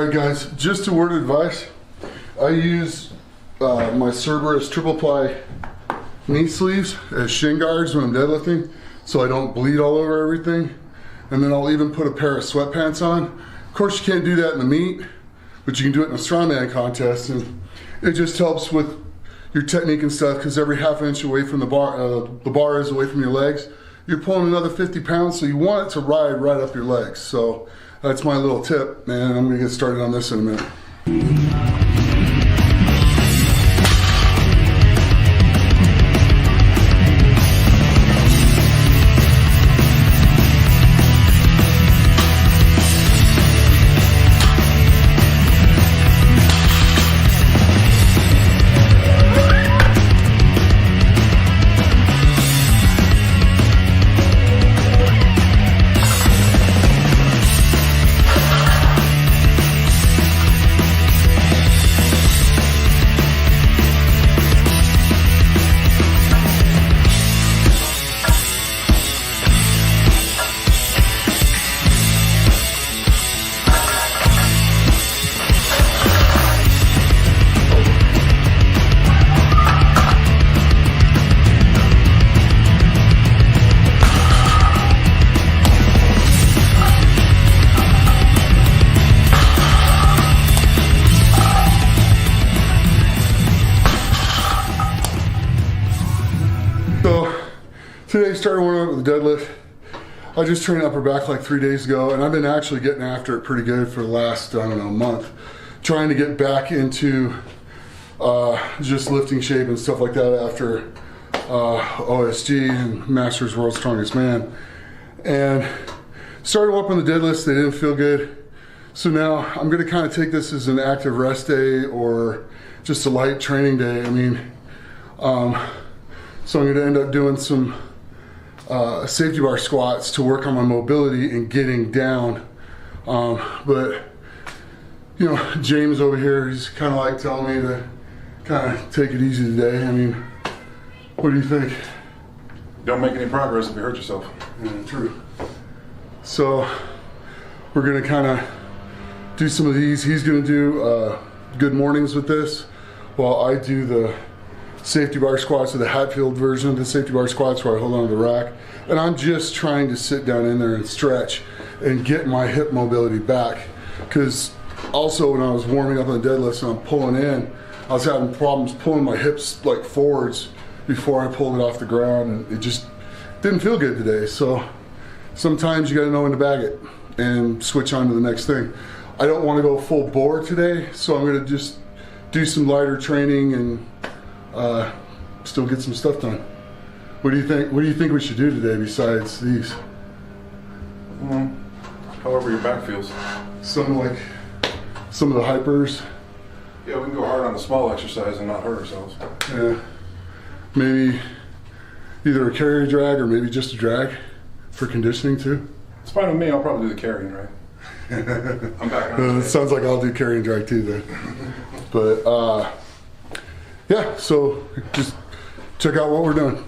Alright guys, just a word of advice. I use my Cerberus triple ply knee sleeves as shin guards when I'm deadlifting so I don't bleed all over everything. And then I'll even put a pair of sweatpants on. Of course you can't do that in the meet, but you can do it in a strongman contest, and it just helps with your technique and stuff, because every half inch away from the bar is away from your legs, you're pulling another 50 pounds, so you want it to ride right up your legs. So that's my little tip, man. I'm gonna get started on this in a minute. Today started warming up with a deadlift. I just trained upper back like 3 days ago, and I've been actually getting after it pretty good for the last, I don't know, month. Trying to get back into just lifting shape and stuff like that after OSG and Masters World's Strongest Man. And started up on the deadlifts, they didn't feel good. So now I'm gonna kind of take this as an active rest day or just a light training day. I mean, so I'm gonna end up doing some safety bar squats to work on my mobility and getting down. But you know, James over here, he's kind of like telling me to kind of take it easy today. I mean, what do you think? Don't make any progress if you hurt yourself. Yeah, true. So we're gonna kind of do some of these. He's gonna do good mornings with this while I do the safety bar squats, or the Hatfield version of the safety bar squats where I hold on to the rack. And I'm just trying to sit down in there and stretch and get my hip mobility back. Because also when I was warming up on the deadlifts and I'm pulling in, I was having problems pulling my hips like forwards before I pulled it off the ground, and it just didn't feel good today. So sometimes you gotta know when to bag it and switch on to the next thing. I don't wanna go full bore today, so I'm gonna just do some lighter training and still get some stuff done. What do you think? What do you think we should do today besides these? However your back feels. Some of the hypers. Yeah, we can go hard on the small exercise and not hurt ourselves. Yeah. Maybe either a carry drag or maybe just a drag for conditioning too. It's fine with me. I'll probably do the carrying drag. I'm back on. It sounds like I'll do carry and drag too then. But yeah, so just check out what we're doing.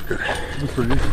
Good. That's pretty easy.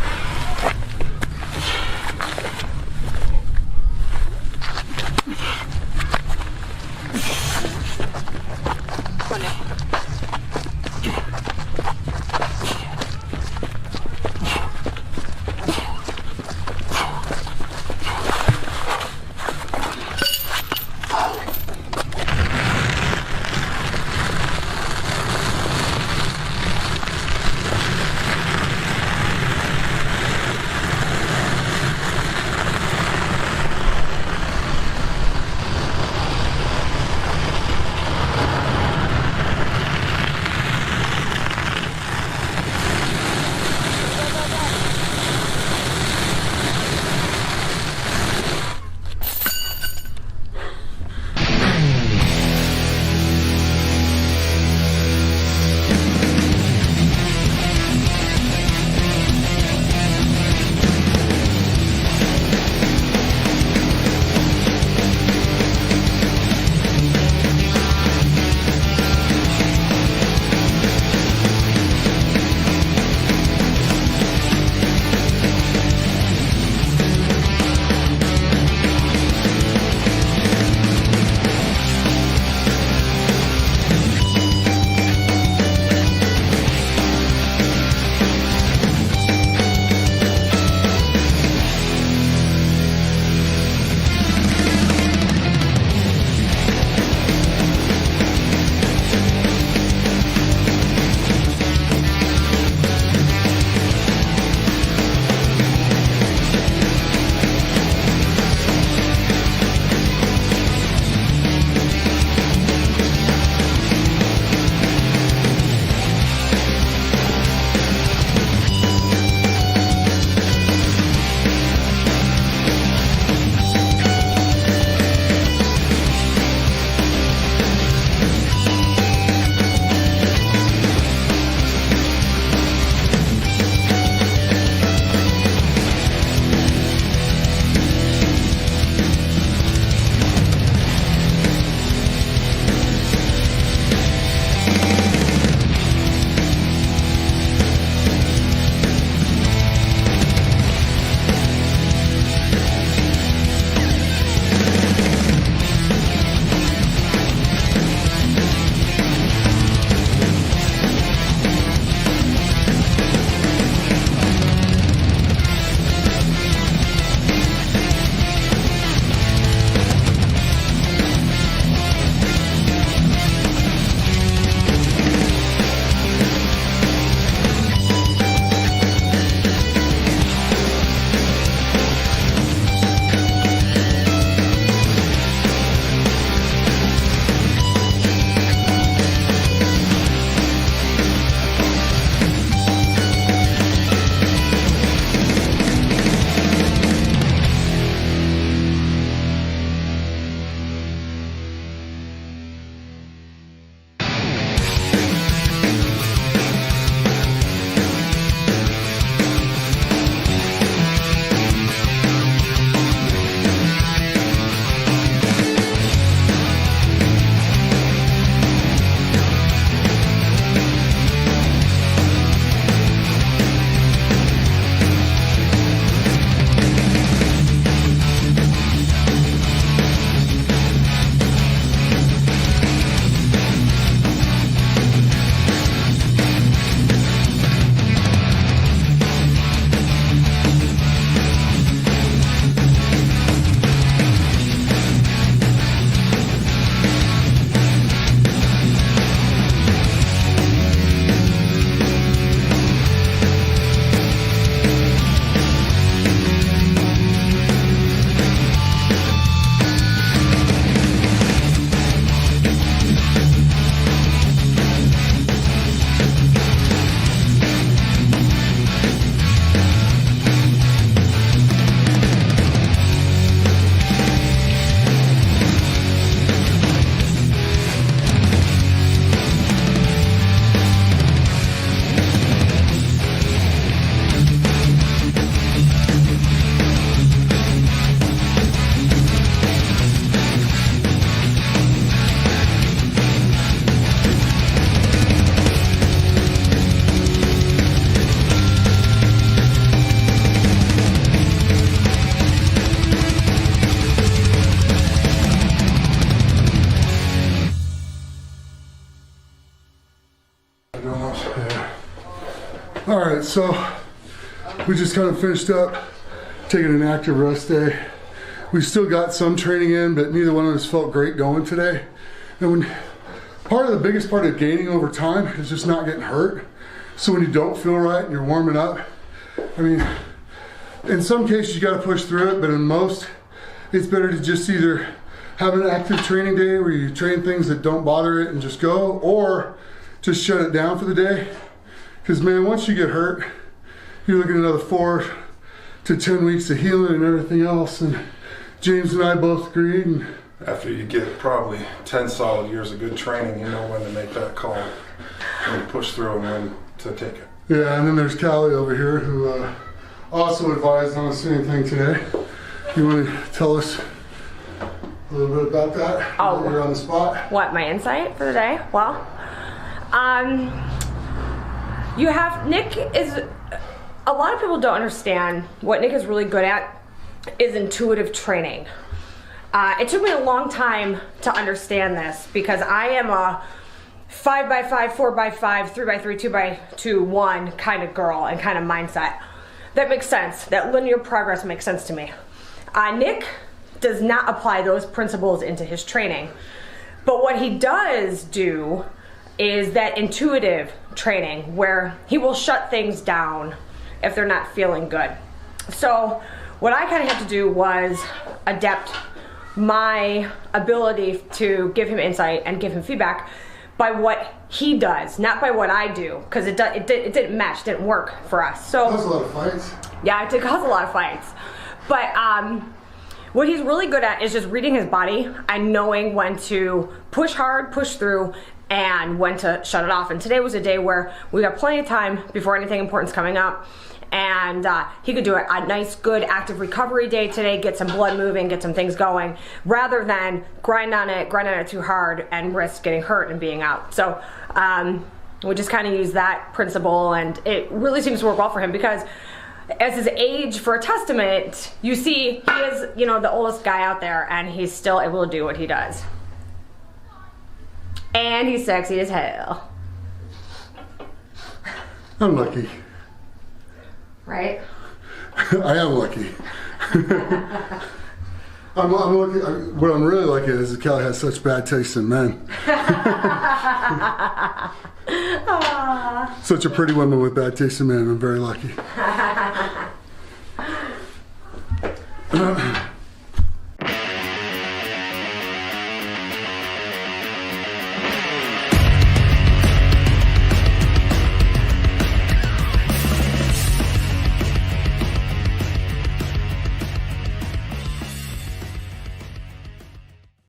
So we just kind of finished up taking an active rest day. We still got some training in, but neither one of us felt great going today. And the biggest part of gaining over time is just not getting hurt. So when you don't feel right and you're warming up, I mean, in some cases you got to push through it, but in most, it's better to just either have an active training day where you train things that don't bother it and just go, or just shut it down for the day. Because man, once you get hurt, you're looking at another 4 to 10 weeks of healing and everything else. And James and I both agreed. And after you get probably 10 solid years of good training, you know when to make that call, when to push through and when to take it. Yeah, and then there's Callie over here who also advised on the same thing today. You want to tell us a little bit about that? Oh, you're on the spot. What, my insight for the day? Well, Nick is, a lot of people don't understand what Nick is really good at is intuitive training. It took me a long time to understand this because I am a 5x5, 4x5, 3x3, 2x2, 1 kind of girl and kind of mindset. That makes sense. That linear progress makes sense to me. Nick does not apply those principles into his training. But what he does do is that intuitive training where he will shut things down if they're not feeling good. So what I kind of had to do was adapt my ability to give him insight and give him feedback by what he does, not by what I do, because it didn't match, it didn't work for us. So it caused a lot of fights. Yeah, it did cause a lot of fights. But what he's really good at is just reading his body and knowing when to push hard, push through, and when to shut it off. And today was a day where we got plenty of time before anything important's coming up. And he could do a nice, good, active recovery day today, get some blood moving, get some things going, rather than grind on it too hard and risk getting hurt and being out. So we just kind of use that principle, and it really seems to work well for him because as his age for a testament, you see he is, you know, the oldest guy out there, and he's still able to do what he does. And he's sexy as hell. I'm lucky. Right? I am lucky. I'm lucky. What I'm really lucky is that Callie has such bad taste in men. Such a pretty woman with bad taste in men. I'm very lucky.